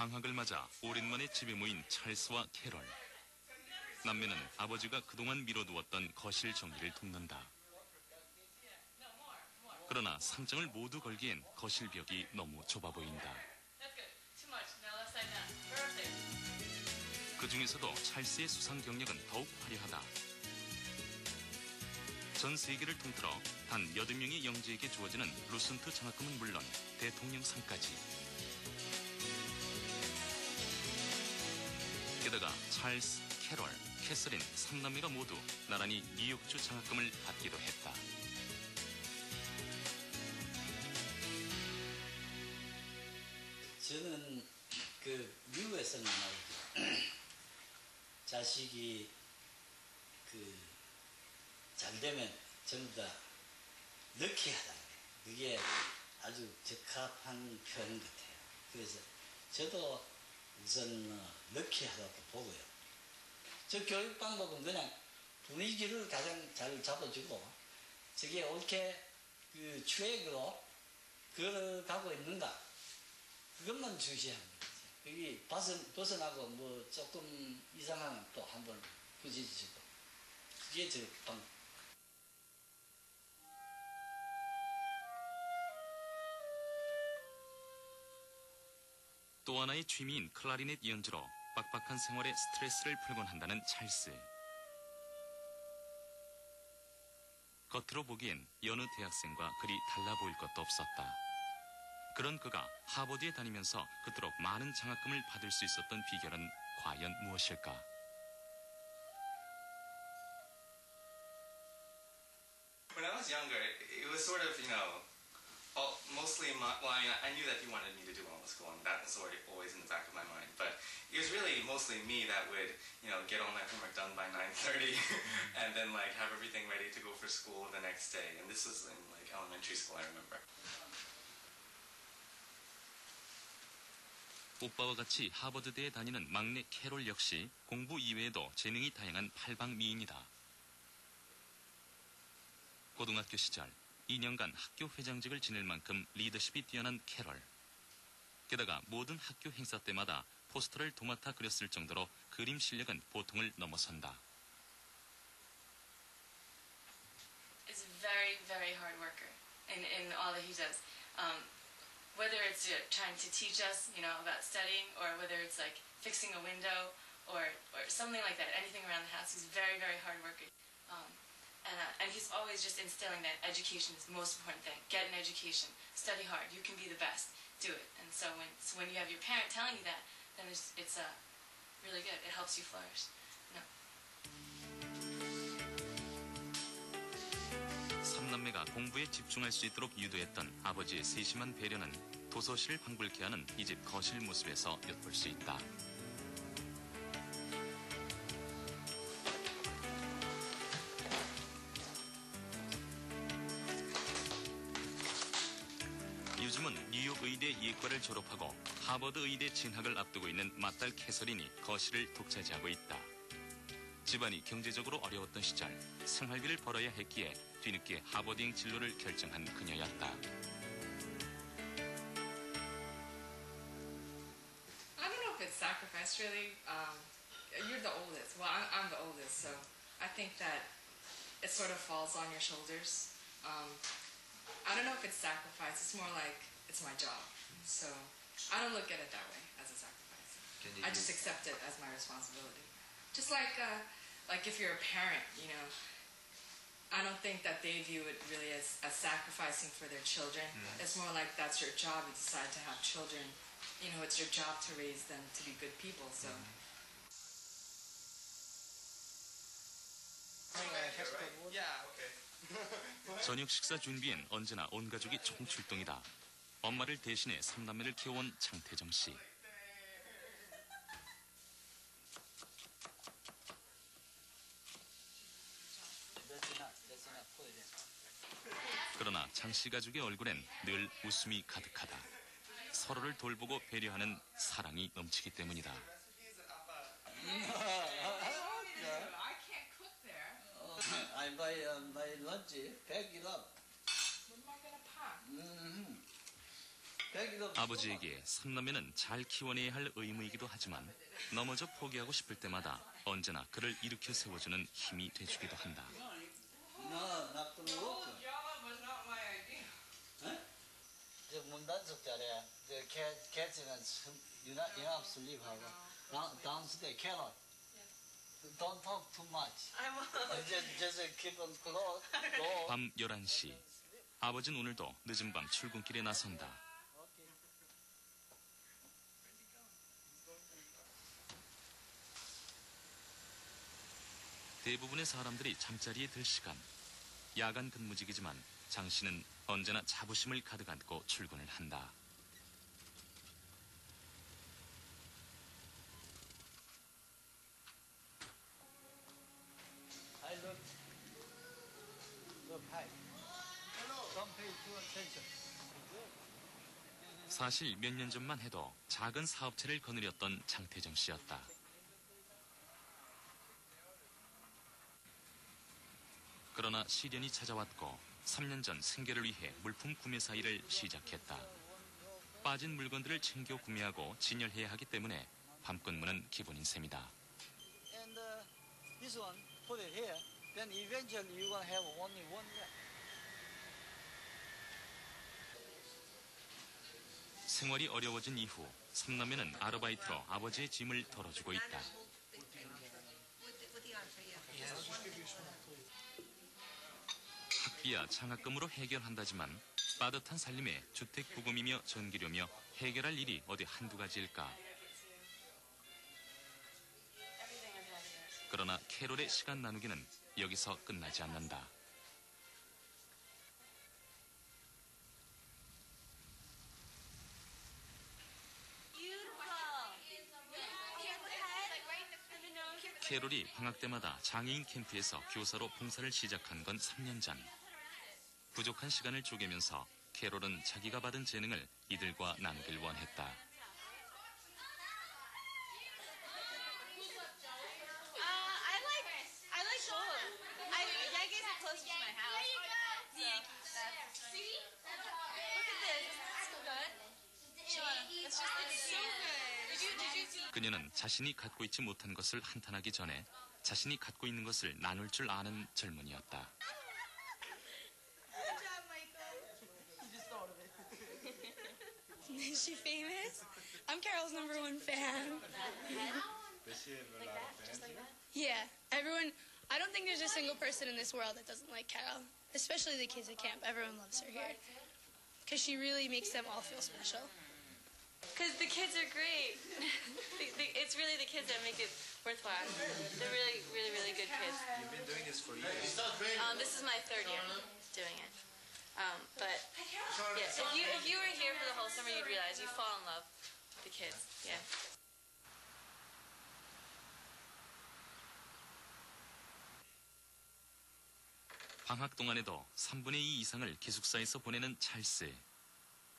방학을 맞아 오랜만에 집에 모인 찰스와 캐럴. 남매는 아버지가 그동안 미뤄두었던 거실 정리를 돕는다. 그러나 상장을 모두 걸기엔 거실 벽이 너무 좁아 보인다. 그 중에서도 찰스의 수상 경력은 더욱 화려하다. 전 세계를 통틀어 단 8명의 영재에게 주어지는 루슨트 장학금은 물론 대통령상까지. 게다가 찰스, 캐럴, 캐서린 3남매가 모두 나란히 뉴욕주 장학금을 받기도 했다. 저는 미국에서는 말이죠. 자식이 잘 되면 전부 다 럭키하다. 그게 아주 적합한 표현 같아요. 그래서 저도 우선 럭키하다고 보고요. 저 교육 방법은 그냥 분위기를 가장 잘 잡아주고 저게 옳게 추액으로 걸어가고 있는가 그것만 주시합니다. 여기 벗어나고 뭐 조금 이상하면 또 한번 부딪히고 그게 저 방법. 또 하나의 취미인 클라리넷 연주로 빡빡한 생활에 스트레스를 풀곤 한다는 찰스. 겉으로 보기엔 여느 대학생과 그리 달라 보일 것도 없었다. 그런 그가 하버드에 다니면서 그토록 많은 장학금을 받을 수 있었던 비결은 과연 무엇일까? When I was younger, it was sort of, mostly I knew that he wanted me to do well in school, and that was sort of always in the back of my mind. But it was really mostly me that would, get all my homework done by 9:30, and then have everything ready to go for school the next day. And this was in elementary school, I remember. 오빠와 같이 하버드대에 다니는 막내 캐롤 역시 공부 이외에도 재능이 다양한 팔방미인이다. 고등학교 시절 2년간 학교 회장직을 지낼 만큼 리더십이 뛰어난 캐럴. 게다가 모든 학교 행사 때마다 포스터를 도맡아 그렸을 정도로 그림 실력은 보통을 넘어선다. Is very, very hard worker in all that he does. Whether it's trying to teach us, about studying, or whether it's fixing a window or something like that, anything around the house, he's very, very hard worker. And he's always just instilling that education is the most important thing. Get an education, study hard, you can be the best, do it. And so when you have your parent telling you that, then it's really good. It helps you flourish. 삼남매가 공부에 집중할 수 있도록 유도했던 아버지의 세심한 배려는 도서실을 방불케 하는 이 집 거실 모습에서 엿볼 수 있다. 요즘은 뉴욕 의대 예과를 졸업하고 하버드 의대 진학을 앞두고 있는 맏딸 캐서린이 거실을 독차지하고 있다. 집안이 경제적으로 어려웠던 시절 생활비를 벌어야 했기에 뒤늦게 하버딩 진로를 결정한 그녀였다. I don't know if it's sacrifice really. You're the oldest. Well, I'm the oldest, so I think that it sort of falls on your shoulders. I don't know if it's sacrifice. It's more like it's my job. So I don't look at it that way as a sacrifice. I just accept it as my responsibility. Just like if you're a parent, I don't think that they view it really as sacrificing for their children. It's more like that's your job. You decide to have children. It's your job to raise them to be good people. So. Yeah, okay. 저녁 식사 준비엔 언제나 온 가족이 총출동이다. 엄마를 대신해 삼남매를 키워온 장태정 씨. 그러나 장 씨 가족의 얼굴엔 늘 웃음이 가득하다. 서로를 돌보고 배려하는 사랑이 넘치기 때문이다. I buy lunch, pack it up. What am I gonna pack? Pack 아버지에게 삼남매는 잘 키워내야 할 의무이기도 하지만 넘어져 포기하고 싶을 때마다 언제나 그를 일으켜 세워주는 힘이 돼주기도 한다. No, not gonna work. 문 단속 잘해. catch는 영업 수립하고 downstairs cannot. Don't talk too much. I won't. Just keep on close. Go. 밤 11시. 아버지는 오늘도 늦은 밤 출근길에 나선다. 대부분의 사람들이 잠자리에 들 시간. 야간 근무직이지만 장 씨는 언제나 자부심을 가득 안고 출근을 한다. I look high. Don't pay too attention. 사실 몇 년 전만 해도 작은 사업체를 거느렸던 장태정 씨였다. 그러나 시련이 찾아왔고 3년 전 생계를 위해 물품 구매 사이를 시작했다. 빠진 물건들을 챙겨 구매하고 진열해야 하기 때문에 밤근무는 기본인 셈이다. And this one, put it here. Then eventually you're gonna have only one left. 생활이 어려워진 이후 삼남매는 아르바이트로 아버지의 짐을 덜어주고 있다. 학비야 장학금으로 해결한다지만 빠듯한 살림에 주택 부금이며 전기료며 해결할 일이 어디 한두 가지일까. 그러나 캐롤의 시간 나누기는 여기서 끝나지 않는다. 캐롤이 방학 때마다 장애인 캠프에서 교사로 봉사를 시작한 건 3년 전. 부족한 시간을 쪼개면서 캐롤은 자기가 받은 재능을 이들과 나누길 원했다. I like both. Yankees are close to my house. See? Look at this. Isn't so good? It's so good. Did you see? 그녀는 자신이 갖고 있지 못한 것을 한탄하기 전에 자신이 갖고 있는 것을 나눌 줄 아는 젊은이였다. Good job, Michael. Is she famous? I'm Carol's #1 fan. Yeah, everyone. I don't think there's a single person in this world that doesn't like Carol, especially the kids at camp. Everyone loves her here because she really makes them all feel special. Because the kids are great. It's really the kids that make it worthwhile. They're really, really, really good kids. You've been doing this for years. This is my 3rd year doing it. But yeah, if you were here for the whole summer, you'd realize you fall in love with the kids. Yeah. 방학 동안에도 3분의 2 이상을 기숙사에서 보내는 찰스.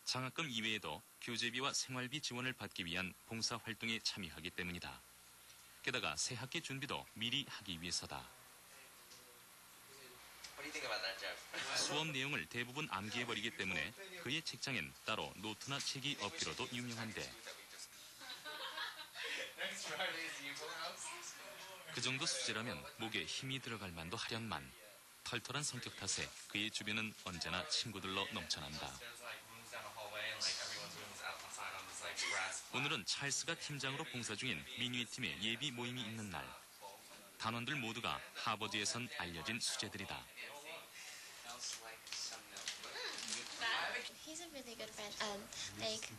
장학금 이외에도 교재비와 생활비 지원을 받기 위한 봉사활동에 참여하기 때문이다. 게다가 새 학기 준비도 미리 하기 위해서다. What do you think about that, Jeff? 수업 내용을 대부분 암기해버리기 때문에 그의 책장엔 따로 노트나 책이 없기로도 유명한데 Next Friday is the Eagle House. 그 정도 수제라면 목에 힘이 들어갈 만도 하련만. 털털한 성격 탓에 그의 주변은 언제나 친구들로 넘쳐난다. There's like rooms down the hallway and like everyone's room is outside on this like grass. 오늘은 찰스가 팀장으로 봉사 중인 미니의 팀의 예비 모임이 있는 날. 단원들 모두가 하버드에선 알려진 수재들이다. He's a really good friend.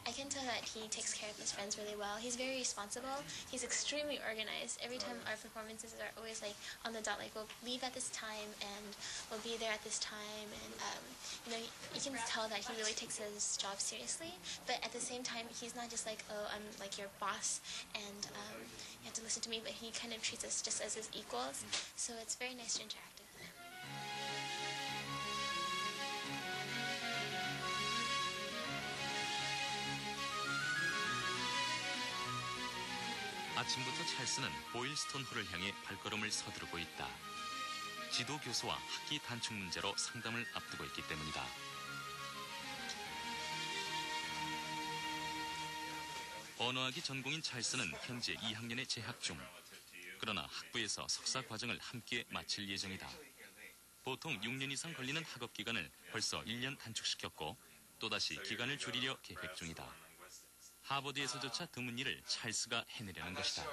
I can tell that he takes care of his friends really well. He's very responsible. He's extremely organized. Every time our performances are always like on the dot. Like we'll leave at this time and we'll be there at this time. And you can tell that he really takes his job seriously. But at the same time, he's not just like, oh, I'm like your boss and you have to listen to me. But he kind of treats us just as his equals. So it's very nice to interact with him. 아침부터 찰스는 보일스톤 홀을 향해 발걸음을 서두르고 있다. 지도 교수와 학기 단축 문제로 상담을 앞두고 있기 때문이다. 언어학이 전공인 찰스는 현재 2학년에 재학 중. 그러나 학부에서 석사 과정을 함께 마칠 예정이다. 보통 6년 이상 걸리는 학업 기간을 벌써 1년 단축시켰고 또다시 기간을 줄이려 계획 중이다. 하버드에서조차 드문 일을 찰스가 해내려는 것이다.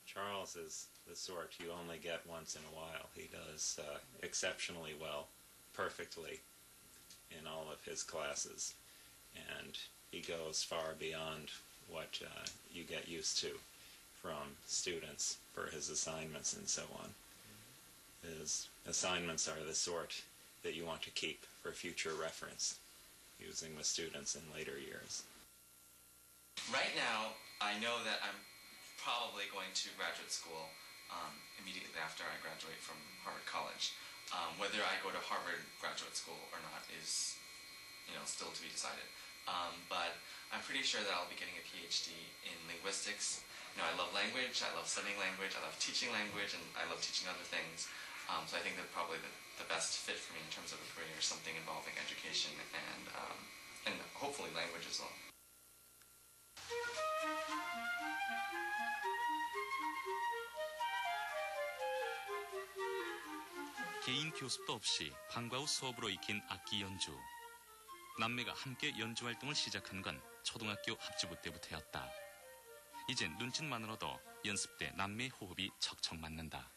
Charles is the sort you only get once in a while. He does exceptionally well, perfectly, in all of his classes. And he goes far beyond what you get used to from students for his assignments and so on. His assignments are the sort that you want to keep for future reference, using with students in later years. Right now, I know that I'm probably going to graduate school immediately after I graduate from Harvard College. Whether I go to Harvard graduate school or not is, still to be decided. But I'm pretty sure that I'll be getting a PhD in linguistics. I love language, I love studying language, I love teaching language, and I love teaching other things. So I think that probably the best fit for me in terms of a career is something involving education and hopefully language as well. 개인 교습도 없이 방과 후 수업으로 익힌 악기 연주. 남매가 함께 연주 활동을 시작한 건 초등학교 합주부 때부터였다. 이젠 눈짓만으로도 연습 때 남매의 호흡이 척척 맞는다.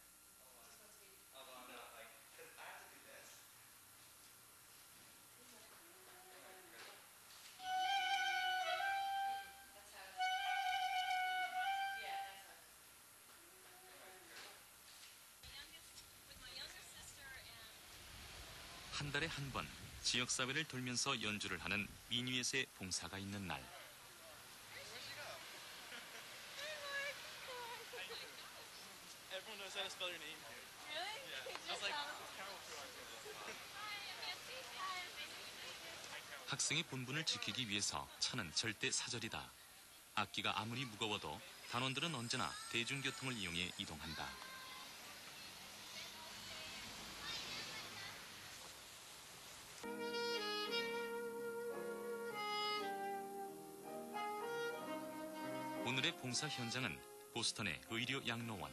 한 달에 한 번 지역사회를 돌면서 연주를 하는 미니엣의 봉사가 있는 날. Everyone knows how to spell your name here. Really? Yeah. I was like, Carol 학생의 본분을 지키기 위해서 차는 절대 사절이다. 악기가 아무리 무거워도 단원들은 언제나 대중교통을 이용해 이동한다. 오늘의 봉사 현장은 보스턴의 의료 양로원.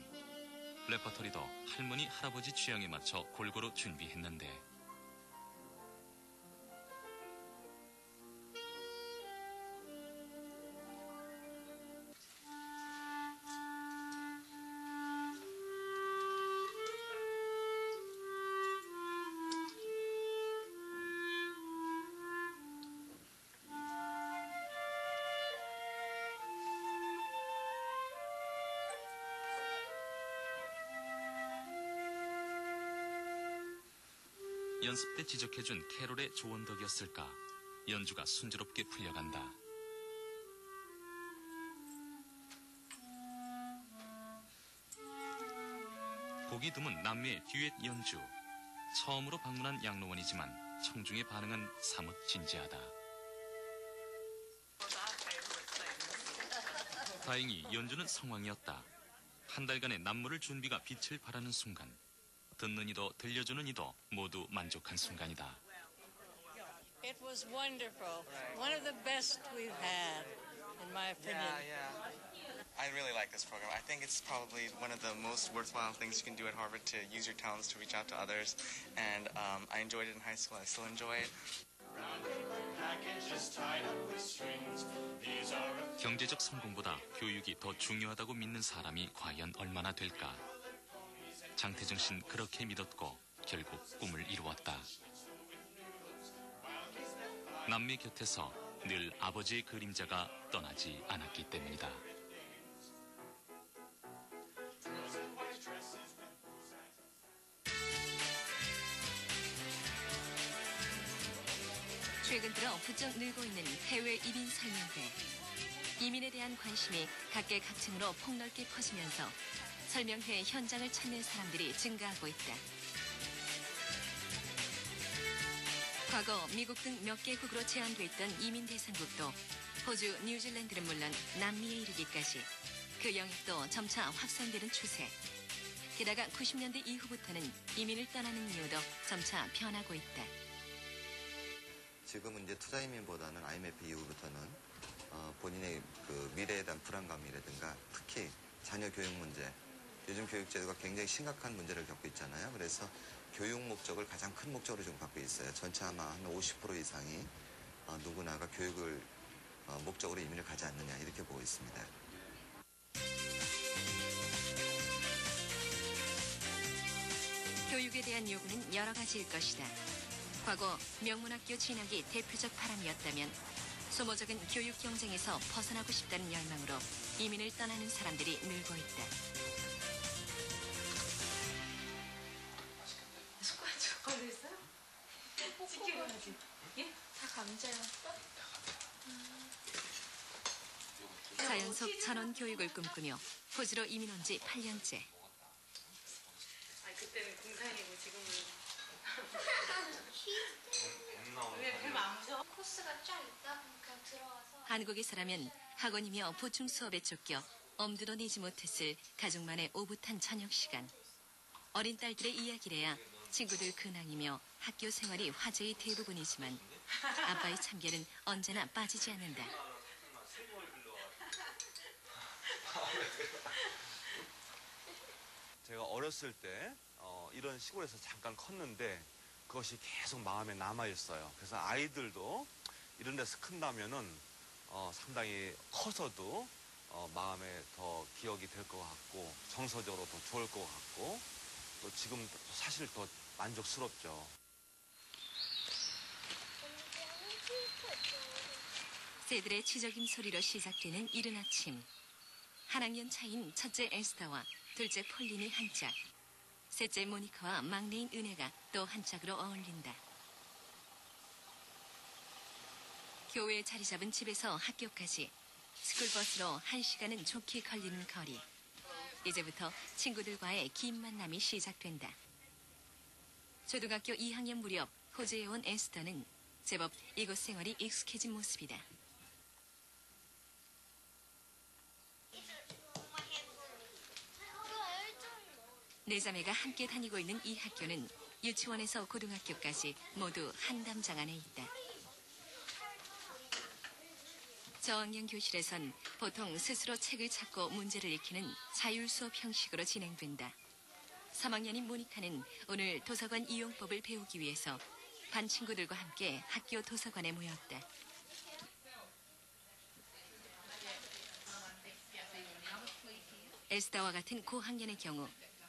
레퍼토리도 할머니, 할아버지 취향에 맞춰 골고루 준비했는데 연습 때 지적해준 캐롤의 조언 덕이었을까 연주가 순조롭게 풀려간다. 보기 드문 남매의 듀엣 연주. 처음으로 방문한 양로원이지만 청중의 반응은 사뭇 진지하다. 다행히 연주는 성황이었다. 한 달간의 남모를 준비가 빛을 발하는 순간. 듣는 이도 들려주는 이도 모두 만족한 순간이다. It was wonderful. One of the best we've had, in my opinion. Yeah. I really like this program. I think it's probably one of the most worthwhile things you can do at Harvard to use your talents to reach out to others. And I enjoyed it in high school. I still enjoy it. 경제적 성공보다 교육이 더 중요하다고 믿는 사람이 과연 얼마나 될까? 장태정 씨는 그렇게 믿었고 결국 꿈을 이루었다. 남매 곁에서 늘 아버지의 그림자가 떠나지 않았기 때문이다. 최근 들어 부쩍 늘고 있는 해외 이민 설명회. 이민에 대한 관심이 각계각층으로 폭넓게 퍼지면서 설명회 현장을 찾는 사람들이 증가하고 있다. 과거 미국 등 몇 개국으로 제한돼 있던 이민 대상국도 호주, 뉴질랜드는 물론 남미에 이르기까지 그 영역도 점차 확산되는 추세. 게다가 90년대 이후부터는 이민을 떠나는 이유도 점차 변하고 있다. 지금은 이제 투자 이민보다는 IMF 이후부터는 본인의 그 미래에 대한 불안감이라든가 특히 자녀 교육 문제, 요즘 교육 제도가 굉장히 심각한 문제를 겪고 있잖아요. 그래서 교육 목적을 가장 큰 목적으로 지금 갖고 있어요. 전체 아마 한 50% 이상이 누구나가 교육을 목적으로 이민을 가지 않느냐 이렇게 보고 있습니다. 교육에 대한 요구는 여러 가지일 것이다. 과거 명문학교 진학이 대표적 바람이었다면 소모적인 교육 경쟁에서 벗어나고 싶다는 열망으로 이민을 떠나는 사람들이 늘고 있다. 숟가락 걸려 있어요? 찍혀야지. 예? 다 감자요. 자연 속 전원 교육을 꿈꾸며 호주로 이민 온 지 8년째. 그때는 공산이고 지금은 왜 배 망쳐? 코스가 쫙 있다 보니까 들어와서 한국에서라면 학원이며 보충 수업에 쫓겨 엄두도 내지 못했을 가족만의 오붓한 저녁 시간. 어린 딸들의 이야기래야 친구들 근황이며 학교 생활이 화제의 대부분이지만 아빠의 참견은 언제나 빠지지 않는다. 제가 어렸을 때 이런 시골에서 잠깐 컸는데 그것이 계속 마음에 남아있어요. 그래서 아이들도 이런 데서 큰다면은 상당히 커서도 마음에 더 기억이 될 것 같고 정서적으로 더 좋을 것 같고 또 지금 사실 더 만족스럽죠. 새들의 치적임 소리로 시작되는 이른 아침. 한 학년 차인 첫째 에스더와 둘째 폴린이 한 짝, 셋째 모니카와 막내인 은혜가 또 한 짝으로 어울린다. 교회에 자리 잡은 집에서 학교까지 스쿨버스로 1시간은 좋게 걸리는 거리. 이제부터 친구들과의 긴 만남이 시작된다. 초등학교 2학년 무렵 호주에 온 에스더는 제법 이곳 생활이 익숙해진 모습이다. 네 자매가 함께 다니고 있는 이 학교는 유치원에서 고등학교까지 모두 한 담장 안에 있다. 저학년 교실에선 보통 스스로 책을 찾고 문제를 익히는 자율 수업 형식으로 진행된다. 3학년인 모니카는 오늘 도서관 이용법을 배우기 위해서 반 친구들과 함께 학교 도서관에 모였다. 에스더와 같은 고학년의 경우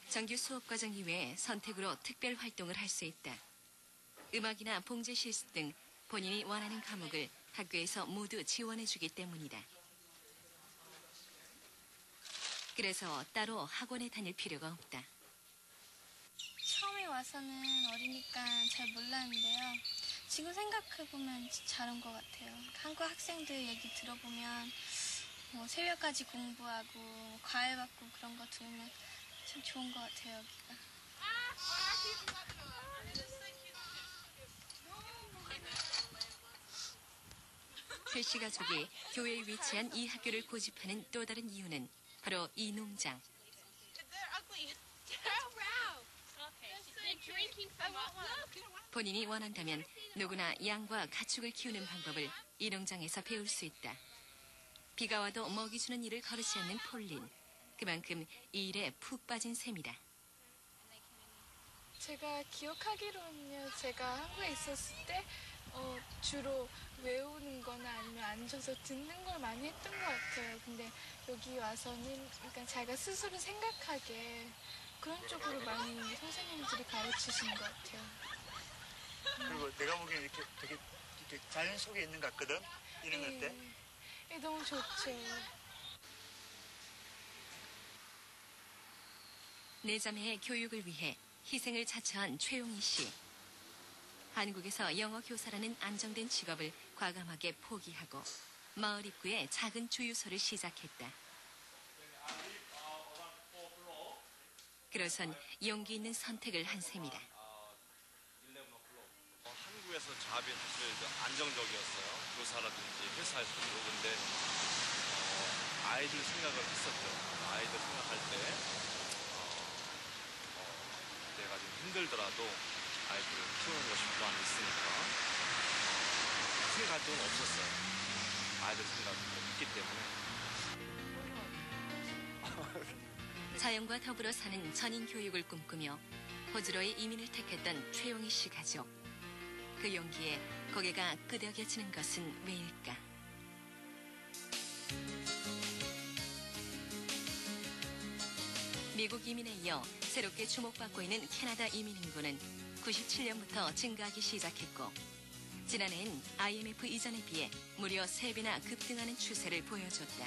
정규 수업 과정 이외에 선택으로 특별 활동을 할 수 있다. 음악이나 봉제 실습 등 본인이 원하는 과목을 학교에서 모두 지원해주기 때문이다. 그래서 따로 학원에 다닐 필요가 없다. 처음에 와서는 어리니까 잘 몰랐는데요. 지금 생각해보면 잘한 것 같아요. 한국 학생들 얘기 들어보면 새벽까지 공부하고 과외 받고 그런 거 들으면 참 좋은 것 같아요, 여기가. 최씨 가족이 교회에 위치한 이 학교를 고집하는 또 다른 이유는 바로 이 농장. 본인이 원한다면 누구나 양과 가축을 키우는 방법을 이 농장에서 배울 수 있다. 비가 와도 먹이 주는 일을 거르지 않는 폴린. 그만큼 이 일에 푹 빠진 셈이다. 제가 기억하기로는요, 제가 한국에 있었을 때 주로 외우는 거나 아니면 앉아서 듣는 걸 많이 했던 것 같아요. 근데 여기 와서는 그러니까 자기가 스스로 생각하게 그런 쪽으로 많이 선생님들이 가르치시는 것 같아요. 그리고 내가 보기엔 이렇게 되게 자연 속에 있는 것 같거든? 이런 것 어때? 예, 너무 좋죠. 네 자매의 교육을 위해 희생을 자처한 최용희 씨. 한국에서 영어 교사라는 안정된 직업을 과감하게 포기하고 마을 입구에 작은 주유소를 시작했다. 그러선 용기 있는 선택을 한 셈이다. 한국에서 잡이 사실 안정적이었어요. 교사라든지 회사에서도. 근데 아이들 생각을 했었죠. 아이들 생각할 때 내가 좀 힘들더라도 아이들을 키우는 것이 부담이 있으니까 큰 갈등은 없었어요. 아이들 생각도 있기 때문에. 자연과 더불어 사는 전인 교육을 꿈꾸며 호주로의 이민을 택했던 최용희 씨 가족. 그 용기에 고개가 끄덕여지는 것은 왜일까? 미국 이민에 이어 새롭게 주목받고 있는 캐나다 이민 인구는 97년부터 증가하기 시작했고 지난해엔 IMF 이전에 비해 무려 3배나 급등하는 추세를 보여줬다.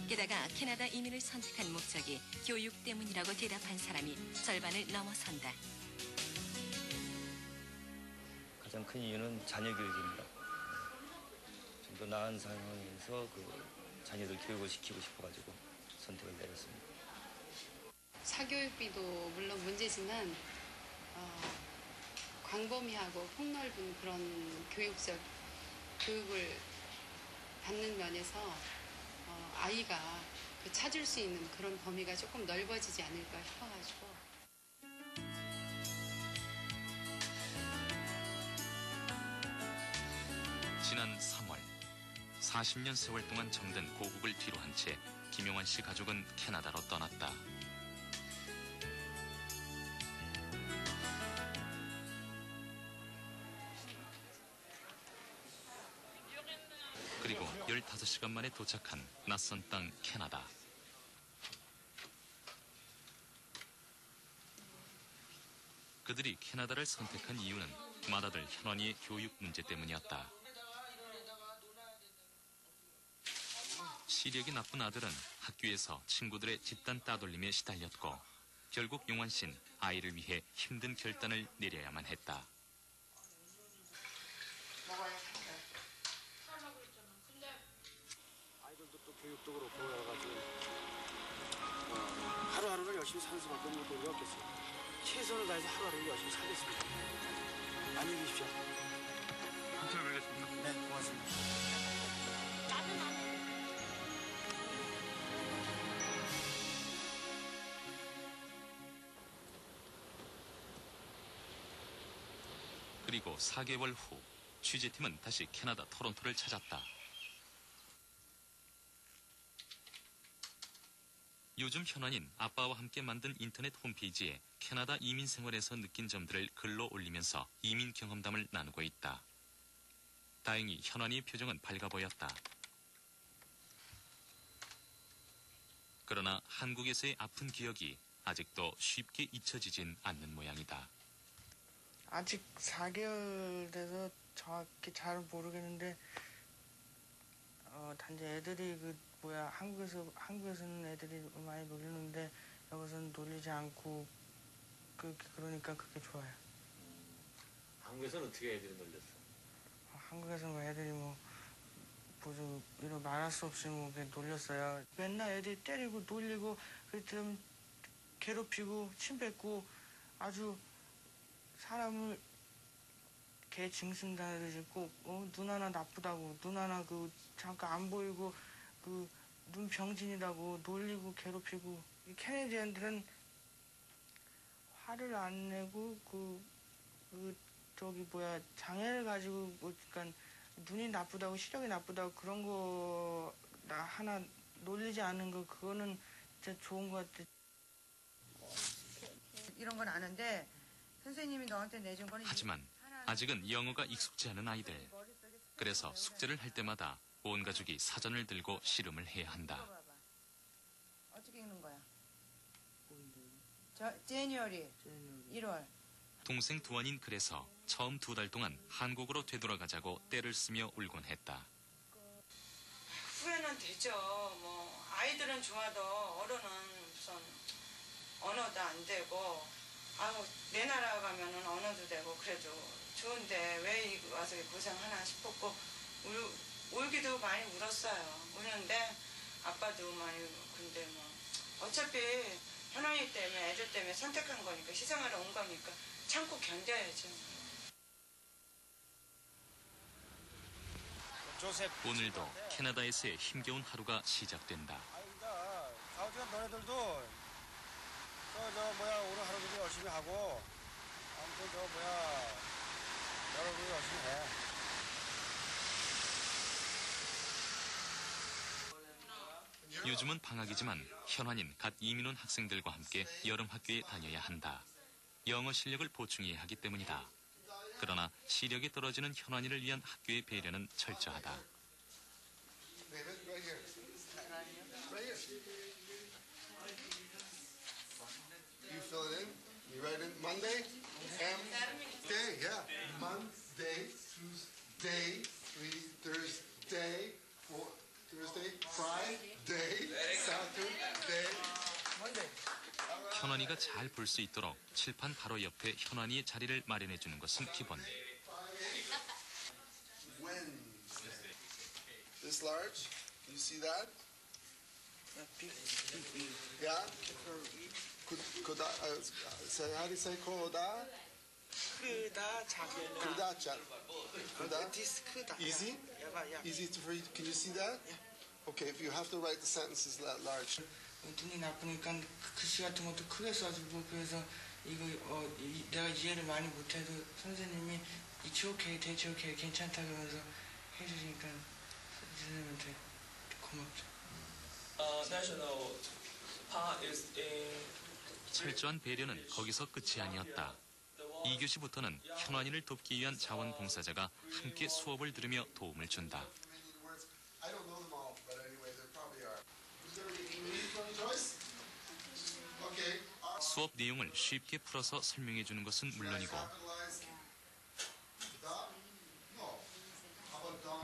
게다가 캐나다 이민을 선택한 목적이 교육 때문이라고 대답한 사람이 절반을 넘어선다. 가장 큰 이유는 자녀 교육입니다. 좀 더 나은 상황에서 자녀들 교육을 시키고 싶어가지고 선택을 내렸습니다. 사교육비도 물론 문제지만 광범위하고 폭넓은 그런 교육을 받는 면에서 아이가 찾을 수 있는 그런 범위가 조금 넓어지지 않을까 싶어가지고. 지난 3월 40년 세월 동안 정든 고국을 뒤로한 채 김용환 씨 가족은 캐나다로 떠났다. 그리고 15시간 만에 도착한 낯선 땅 캐나다. 그들이 캐나다를 선택한 이유는 맏아들 현원이의 교육 문제 때문이었다. 시력이 나쁜 아들은 학교에서 친구들의 집단 따돌림에 시달렸고 결국 용환 씨는 아이를 위해 힘든 결단을 내려야만 했다. 아이들도 또 교육도 그렇고 여러 가지 하루하루를 열심히 사는 수밖에 없는 도리가 없겠어요. 최선을 다해서 하루하루를 열심히 살겠습니다. 안녕히 계십시오. 한참 뵙겠습니다. 네, 고맙습니다. 그리고 4개월 후 취재팀은 다시 캐나다 토론토를 찾았다. 요즘 현안인 아빠와 함께 만든 인터넷 홈페이지에 캐나다 이민 생활에서 느낀 점들을 글로 올리면서 이민 경험담을 나누고 있다. 다행히 현안이의 표정은 밝아 보였다. 그러나 한국에서의 아픈 기억이 아직도 쉽게 잊혀지진 않는 모양이다. 아직 4개월 돼서 정확히 잘 모르겠는데 단지 애들이 한국에서는 애들이 많이 놀리는데 여기서는 놀리지 않고 그러니까 그게 좋아요. 한국에서는 어떻게 애들이 놀렸어? 한국에서는 애들이 이런 말할 수 없이 놀렸어요. 맨날 애들이 때리고 놀리고 그랬더니 괴롭히고 침 뱉고 아주 사람을 개 징승당하듯이 꼭 눈 하나 나쁘다고 눈 하나 잠깐 안 보이고 눈 병진이라고 놀리고 괴롭히고 이 캐네디언들은 화를 안 내고 장애를 가지고 그러니까 눈이 나쁘다고 시력이 나쁘다고 그런 거 하나 놀리지 않는 거 그거는 진짜 좋은 것 같아. 이런 건 아는데 선생님이 너한테 내준 거는 하지만 아직은 영어가 익숙지 않은 아이들. 그래서 숙제를 할 때마다 온 가족이 사전을 들고 씨름을 해야 한다. 어떻게 읽는 거야? January 1월. 동생 두원인 그래서 처음 2달 동안 한국으로 되돌아가자고 떼를 쓰며 울곤 했다. 후회는 되죠. 아이들은 좋아도 어른은 우선 언어도 안 되고 내 나라 가면은 언어도 되고 그래도 좋은데 왜 와서 고생하나 싶었고 울기도 많이 울었어요. 우는데 아빠도 많이 근데 어차피 현원이 때문에 애들 때문에 선택한 거니까 희생하러 온 거니까 참고 견뎌야죠. 오늘도 캐나다에서의 힘겨운 하루가 시작된다. 가오지간 너네들도 오늘 하루도 열심히 하고 아무튼 여러분 열심히 해. 요즘은 방학이지만 현환인 갓 이민 온 학생들과 함께 여름 학교에 다녀야 한다. 영어 실력을 보충해야 하기 때문이다. 그러나 시력이 떨어지는 현환이를 위한 학교의 배려는 철저하다. You fill it in. You write in Monday, Day, yeah. Monday, Tuesday, Thursday, Thursday, Friday, Saturday, Monday. 현환이가 잘 볼 수 있도록 칠판 바로 옆에 현환이의 자리를 마련해 주는 것은 기본. Wednesday. This large? Can you see that? Yeah? Could say, how do you say koda? 크다, 작다. Koda, Koda? This 크다. Easy? Easy for you. Can you see that? Okay, if you have to write the sentences that large. 눈이 나쁘니까 글씨 같은 것도 크게 써주고 그래서 이거 내가 이해를 많이 못해도 선생님이 It's okay, that's okay, 괜찮다 그러면서 해주시니까 선생님한테 고맙죠. National Park is in 철저한 배려는 거기서 끝이 아니었다. 2교시부터는 현환이를 돕기 위한 자원봉사자가 함께 수업을 들으며 도움을 준다. I don't know them all, but anyway, there probably are. Is there any need from Joyce? Okay. 수업 내용을 쉽게 풀어서 설명해 주는 것은 물론이고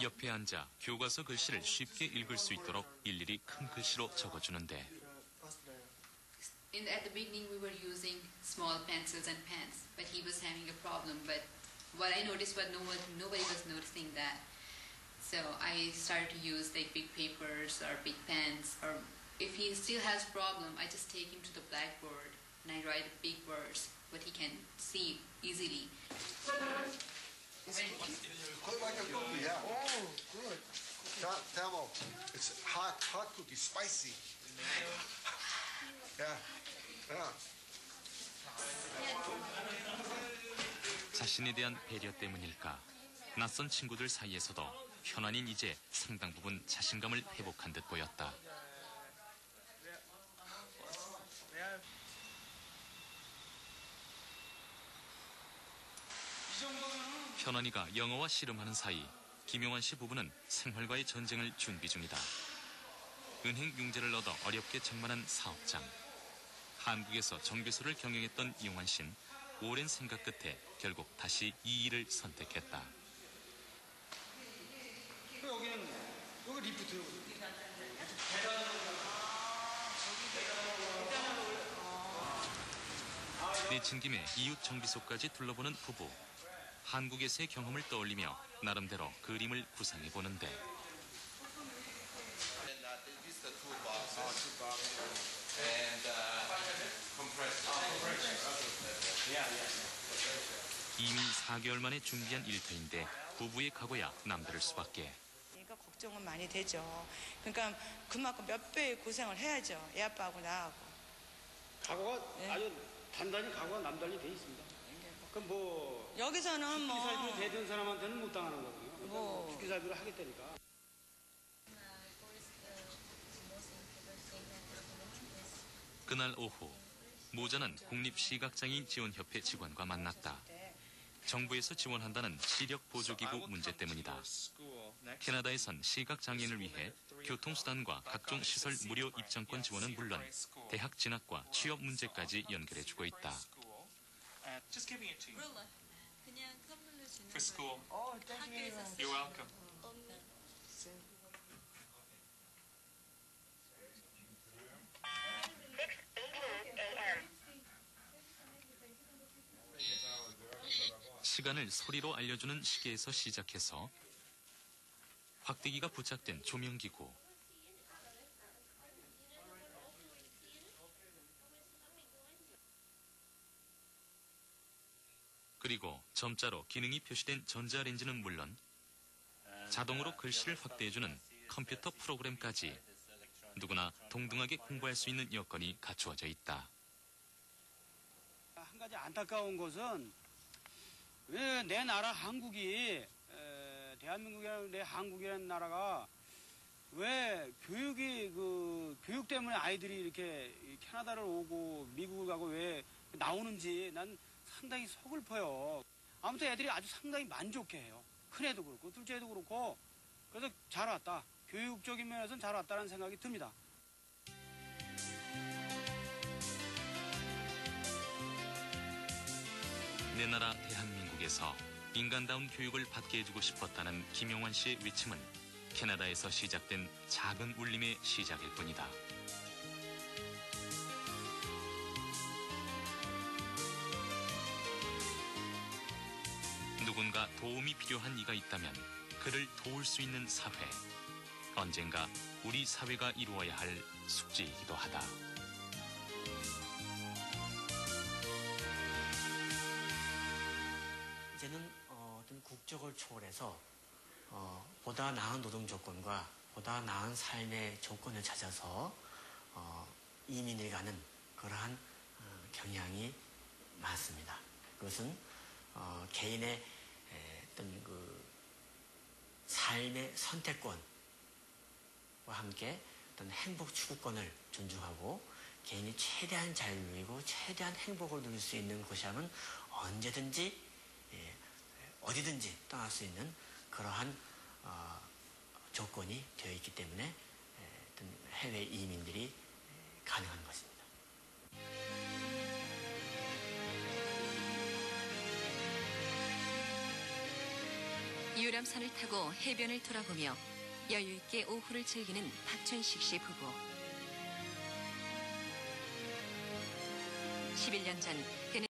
옆에 앉아 교과서 글씨를 쉽게 읽을 수 있도록 일일이 큰 글씨로 적어주는데 At the beginning we were using small pencils and pens, but he was having a problem. But what I noticed was nobody was noticing that. So I started to use like big papers or big pens, or if he still has problem, I just take him to the blackboard and I write big words, what he can see easily. Quite like a cookie, yeah. Oh, good. Tamo, it's hot cookie, spicy. Yeah. 자신에 대한 배려 때문일까? 낯선 친구들 사이에서도 현환인 이제 상당 부분 자신감을 회복한 듯 보였다. 현환이가 영어와 씨름하는 사이 김용환 씨 부부는 생활과의 전쟁을 준비 중이다. 은행 융자를 얻어 어렵게 장만한 사업장. 한국에서 정비소를 경영했던 용환 씨는 오랜 생각 끝에 결국 다시 이 일을 선택했다. 여기 리프트. 내친 김에 이웃 정비소까지 둘러보는 부부. 한국에서의 경험을 떠올리며 나름대로 그림을 구상해 보는데. 이미 4개월 만에 준비한 일터인데 부부의 각오야 남다를 수밖에. 그러니까 걱정은 많이 되죠. 그러니까 그만큼 몇 배의 고생을 해야죠. 애 아빠하고 나하고. 각오가 네? 아주 단단히 각오가 남달리 돼 있습니다. 그럼 뭐 여기서는 뭐 죽기살기로 되던 사람한테는 못 당하는 거고요. 뭐 죽기살기로 하겠다니까. 그날 오후 모자는 국립시각장애인 지원협회 직원과 만났다. 정부에서 지원한다는 시력 보조기구 문제 때문이다. 캐나다에선 시각장애인을 위해 교통수단과 각종 시설 무료 입장권 지원은 물론 대학 진학과 취업 문제까지 연결해주고 있다. Just giving it to you. For school. You're welcome. 시간을 소리로 알려주는 시계에서 시작해서 확대기가 부착된 조명기구, 그리고 점자로 기능이 표시된 전자레인지는 물론 자동으로 글씨를 확대해주는 컴퓨터 프로그램까지 누구나 동등하게 공부할 수 있는 여건이 갖추어져 있다. 한 가지 안타까운 것은 왜 내 나라 한국이 대한민국이라는 내 한국이라는 나라가 왜 교육 때문에 아이들이 이렇게 캐나다를 오고 미국을 가고 왜 나오는지 난 상당히 서글퍼요. 아무튼 애들이 아주 상당히 만족해해요. 큰 애도 그렇고 둘째 애도 그렇고. 그래서 잘 왔다. 교육적인 면에서는 잘 왔다는 생각이 듭니다. 내 나라 대한민국에서 인간다운 교육을 받게 해주고 싶었다는 김용환 씨의 외침은 캐나다에서 시작된 작은 울림의 시작일 뿐이다. 누군가 도움이 필요한 이가 있다면 그를 도울 수 있는 사회. 언젠가 우리 사회가 이루어야 할 숙제이기도 하다. 이제는 어떤 국적을 초월해서 보다 나은 노동 조건과 보다 나은 삶의 조건을 찾아서 이민을 가는 그러한 경향이 많습니다. 그것은 개인의 어떤 그 삶의 선택권과 함께 어떤 행복 추구권을 존중하고 개인이 최대한 자유를 누리고 최대한 행복을 누릴 수 있는 곳이라면 언제든지 어디든지 떠날 수 있는 그러한 조건이 되어 있기 때문에 어떤 해외 이민들이 가능한 것입니다. 유람선을 타고 해변을 돌아보며 여유있게 오후를 즐기는 박춘식 씨 부부. 11년 전 그는